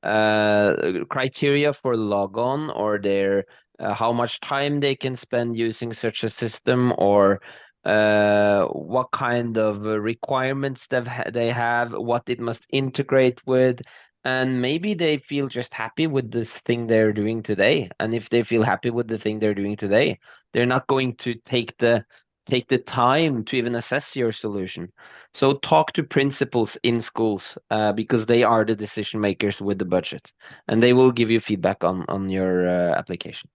criteria for logon, or their how much time they can spend using such a system, or what kind of requirements they have, what it must integrate with. And maybe they feel just happy with this thing they're doing today. And if they feel happy with the thing they're doing today, they're not going to take the time to even assess your solution. So talk to principals in schools, because they are the decision makers with the budget, and they will give you feedback on your application.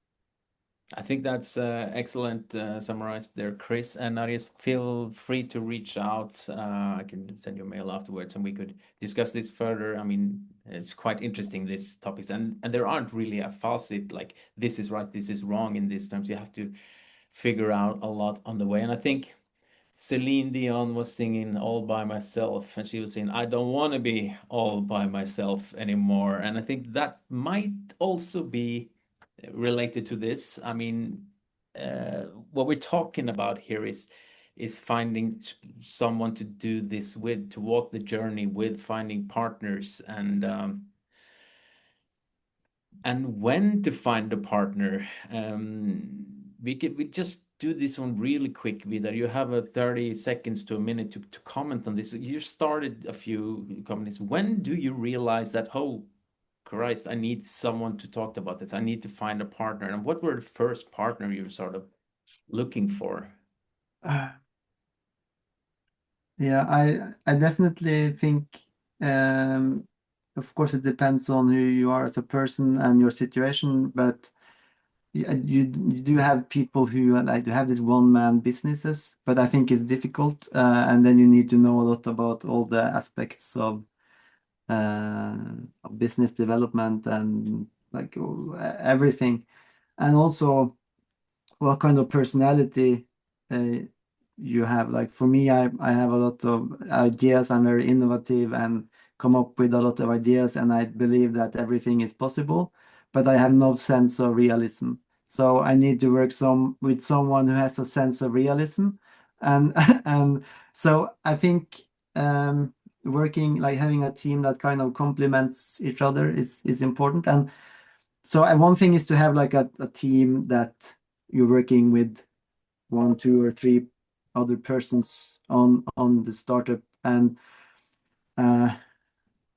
I think that's excellent summarized there, Chris. And Naris, feel free to reach out. I can send you a mail afterwards and we could discuss this further. I mean, it's quite interesting, these topics. And there aren't really a facet like this is right, this is wrong in these terms. You have to figure out a lot on the way. And I think Celine Dion was singing All by Myself, and she was saying, I don't want to be all by myself anymore. And I think that might also be related to this. I mean, what we're talking about here is finding someone to do this with, to walk the journey with, finding partners, and when to find a partner. We just do this one really quick, Vidar. You have a 30 seconds to a minute to comment on this. You started a few companies. When do you realize that, oh, Christ, I need someone to talk about this. I need to find a partner. And what were the first partner you were sort of looking for? Yeah, I definitely think, of course, it depends on who you are as a person and your situation, but you do have people who like to have these one-man businesses, but I think it's difficult, and then you need to know a lot about all the aspects of business development and like everything, and also what kind of personality you have. Like for me, I have a lot of ideas. I'm very innovative and come up with a lot of ideas, and I believe that everything is possible, but I have no sense of realism. So I need to work with someone who has a sense of realism, and and so I think working, like having a team that kind of complements each other is important. And so one thing is to have like a team that you're working with one, two, or three other persons on the startup, and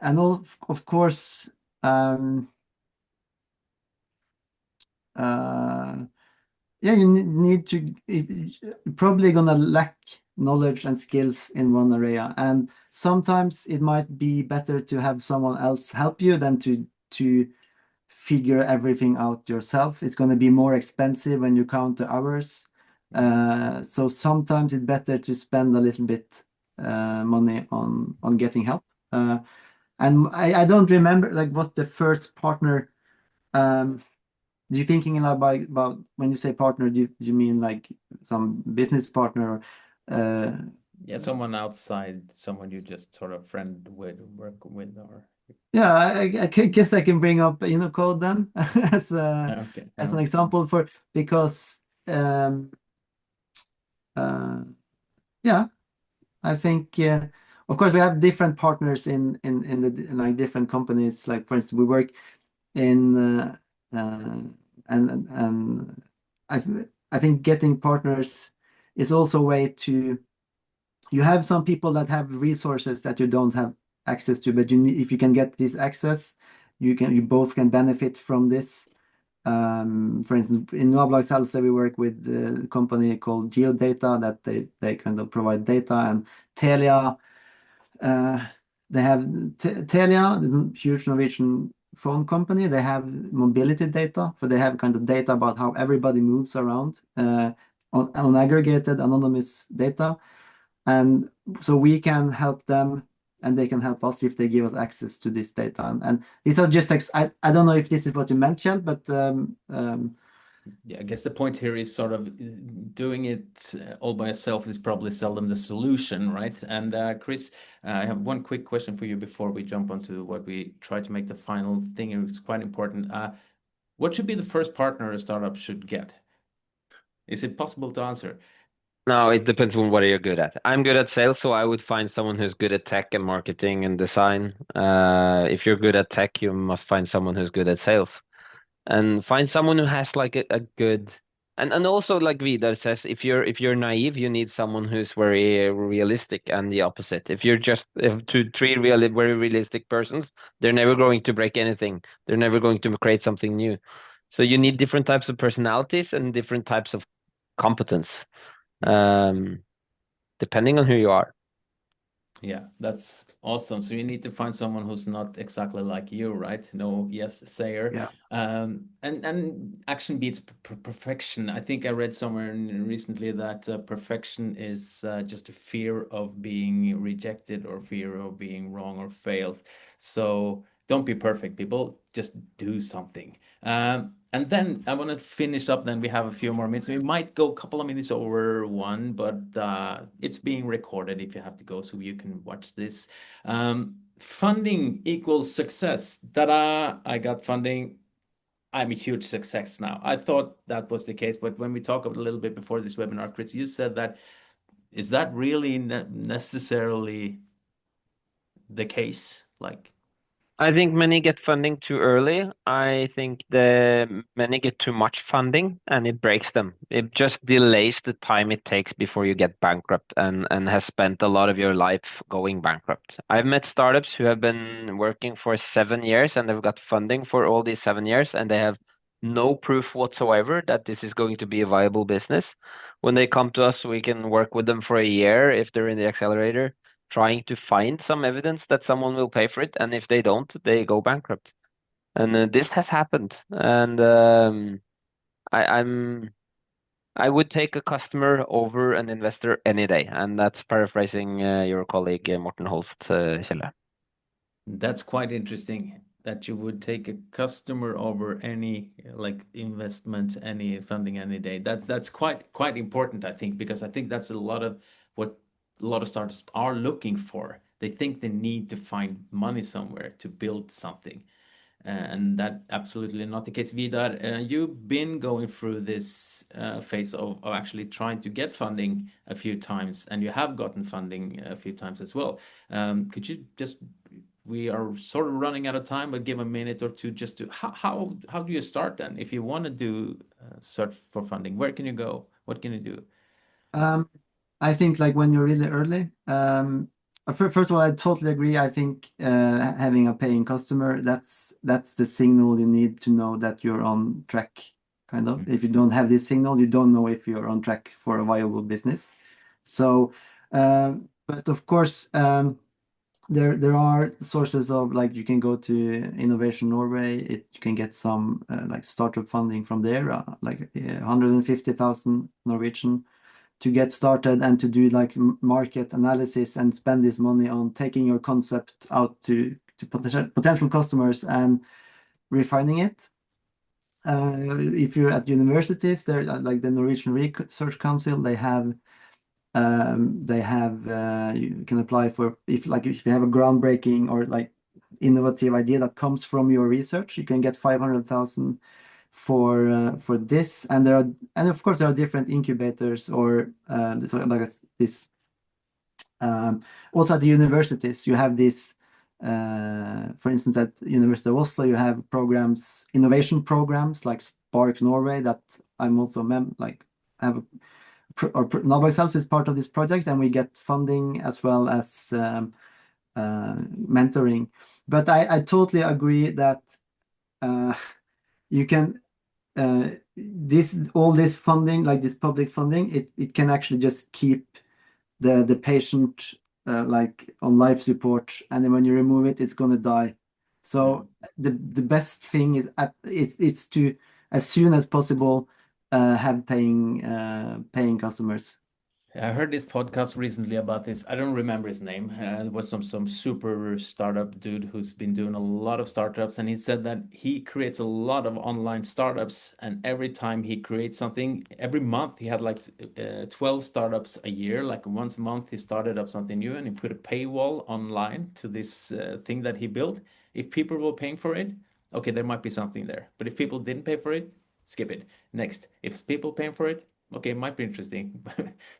of course, yeah, you need to, you're probably gonna lack knowledge and skills in one area, and sometimes it might be better to have someone else help you than to figure everything out yourself. It's going to be more expensive when you count the hours. So sometimes it's better to spend a little bit money on getting help. And I don't remember like what the first partner. Do you thinking about when you say partner? Do you mean like some business partner? Yeah, someone outside, someone you just sort of friend with, work with, or Yeah, I guess I can bring up InnoCode then as okay. as an example because yeah, I think of course we have different partners in the like different companies. Like for instance, we work in and I think getting partners is also a way to you have some people that have resources that you don't have access to, but if you can get this access, you both can benefit from this. For instance, in Nabolagshelse, we work with a company called Geodata that they kind of provide data, and Telia, they have Telia, the huge Norwegian phone company. They have mobility data, so they have kind of data about how everybody moves around on aggregated anonymous data. And so we can help them and they can help us if they give us access to this data. And these are just, I don't know if this is what you meant, Kjell, but yeah, I guess the point here is sort of doing it all by yourself is probably seldom the solution, right? And Chris, I have one quick question for you before we jump onto what we try to make the final thing. It's quite important. What should be the first partner a startup should get? Is it possible to answer? No, it depends on what you're good at. I'm good at sales, so I would find someone who's good at tech and marketing and design. If you're good at tech, you must find someone who's good at sales. And find someone who has like a good and also like Vidar says, if you're naive, you need someone who's very realistic and the opposite. If you're just if two, three really very realistic persons, they're never going to break anything. They're never going to create something new. So you need different types of personalities and different types of competence, um, depending on who you are. Yeah, that's awesome. So you need to find someone who's not exactly like you, right? No yes sayer. yeah. And action beats perfection. I think I read somewhere recently that perfection is just a fear of being rejected or fear of being wrong or failed. So don't be perfect, people. Just do something. And then I want to finish up. Then we have a few more minutes. We might go a couple of minutes over one, but it's being recorded if you have to go, so you can watch this. Funding equals success. Ta-da! I got funding. I'm a huge success now. I thought that was the case, but when we talked a little bit before this webinar, Chris, you said that is that really necessarily the case? Like, I think many get funding too early. I think the many get too much funding and it breaks them. It just delays the time it takes before you get bankrupt and has spent a lot of your life going bankrupt. I've met startups who have been working for 7 years and they've got funding for all these 7 years and they have no proof whatsoever that this is going to be a viable business. When they come to us, we can work with them for a year if they're in the accelerator trying to find some evidence that someone will pay for it, and if they don't, they go bankrupt. And this has happened. And I, I'm I would take a customer over an investor any day, and that's paraphrasing your colleague Morten Holst, Kjelle. that's quite interesting that you would take a customer over any like investment, any funding any day. That's quite important, I think, because I think that's a lot of what a lot of startups are looking for. They think they need to find money somewhere to build something. And that absolutely not the case. Vidar, you've been going through this phase of actually trying to get funding a few times, and you have gotten funding a few times as well. Could you just, we are sort of running out of time, but give a minute or two just to, how do you start then? If you want to do search for funding, where can you go? What can you do? I think like when you're really early, first of all, I totally agree. I think having a paying customer, that's the signal you need to know that you're on track, kind of. If you don't have this signal, you don't know if you're on track for a viable business. So, but of course, there are sources of like you can go to Innovation Norway. You can get some like startup funding from there, like 150,000 Norwegian to get started and to do like market analysis and spend this money on taking your concept out to potential customers and refining it. If you're at universities, there like the Norwegian Research Council, they have They have you can apply for if you have a groundbreaking or like innovative idea that comes from your research, you can get 500,000 for this. And of course there are different incubators or this. Also at the universities, you have this. For instance, at University of Oslo, you have innovation programs like Spark Norway that I'm also have. Nabolagshelse is part of this project, and we get funding as well as mentoring. But I totally agree that you can all this funding, like this public funding, it can actually just keep the patient like on life support, and then when you remove it, it's gonna die. So the best thing is it's to, as soon as possible, have paying customers. I heard this podcast recently about this. I don't remember his name. It was some super startup dude who's been doing a lot of startups, and he said that he creates a lot of online startups, and every time he creates something, every month he had like 12 startups a year. Like once a month, he started up something new, and he put a paywall online to this thing that he built. If people were paying for it, okay, there might be something there. But if people didn't pay for it, skip it. Next, if people paying for it, okay, it might be interesting.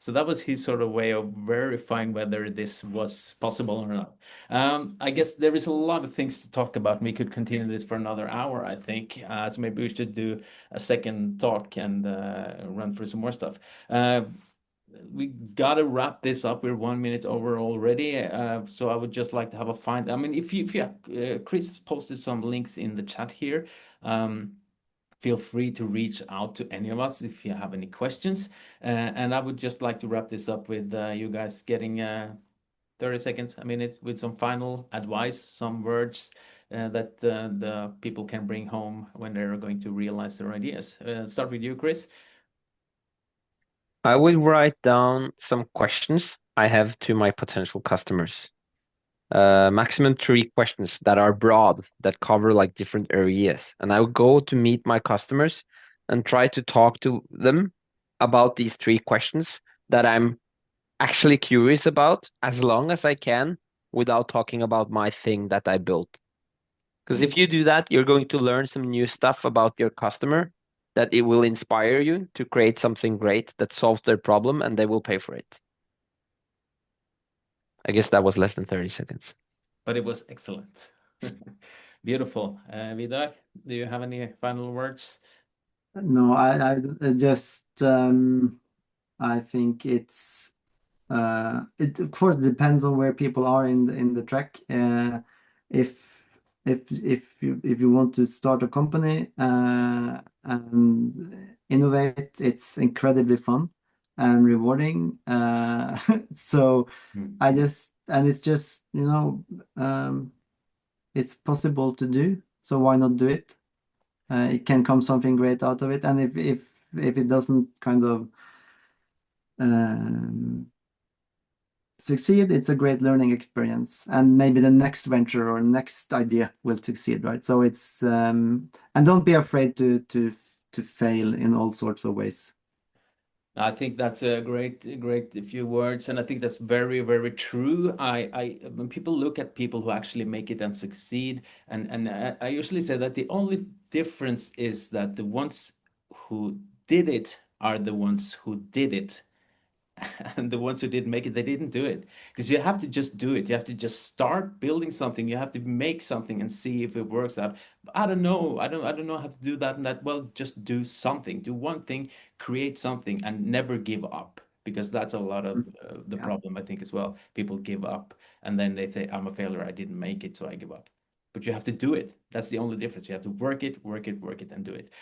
So that was his sort of way of verifying whether this was possible or not. I guess there is a lot of things to talk about. We could continue this for another hour, I think. So maybe we should do a second talk and run through some more stuff. We gotta wrap this up. We're 1 minute over already. So I would just like to have a I mean, if you Chris has posted some links in the chat here. Feel free to reach out to any of us if you have any questions. And I would just like to wrap this up with you guys getting 30 seconds, a minute, with some final advice, some words that the people can bring home when they're going to realize their ideas. Start with you, Chris. I will write down some questions I have to my potential customers. Maximum 3 questions that are broad, that cover like different areas. And I will go to meet my customers and try to talk to them about these 3 questions that I'm actually curious about, as long as I can, without talking about my thing that I built. Because if you do that, you're going to learn some new stuff about your customer, that it will inspire you to create something great that solves their problem, and they will pay for it. I guess that was less than 30 seconds. But it was excellent. Beautiful. Vidar, do you have any final words? No, I just I think it of course depends on where people are in the track. If you want to start a company and innovate, it's incredibly fun and rewarding. So it's just, it's possible to do. So why not do it? It can come something great out of it. And if it doesn't kind of succeed, it's a great learning experience, and maybe the next venture or next idea will succeed, right? So it's and don't be afraid to fail in all sorts of ways. I think that's a great few words, and I think that's very, very true. When people look at people who actually make it and succeed, and I usually say that the only difference is that the ones who did it are the ones who did it. And the ones who didn't make it, they didn't do it. Because you have to just do it. You have to just start building something. You have to make something and see if it works out. I don't know. I don't know how to do that and that. Well, just do something. Do one thing, create something, and never give up. Because that's a lot of the problem, I think, as well. People give up and then they say, I'm a failure. I didn't make it, so I give up. But you have to do it. That's the only difference. You have to work it, and do it.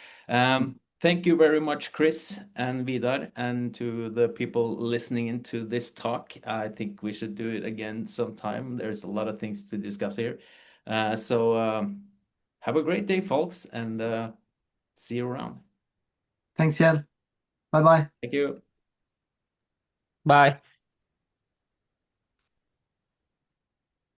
Thank you very much, Chris and Vidar, and to the people listening into this talk. I think we should do it again sometime. There's a lot of things to discuss here. So have a great day, folks, and see you around. Thanks, Kjell. Bye-bye. Thank you. Bye.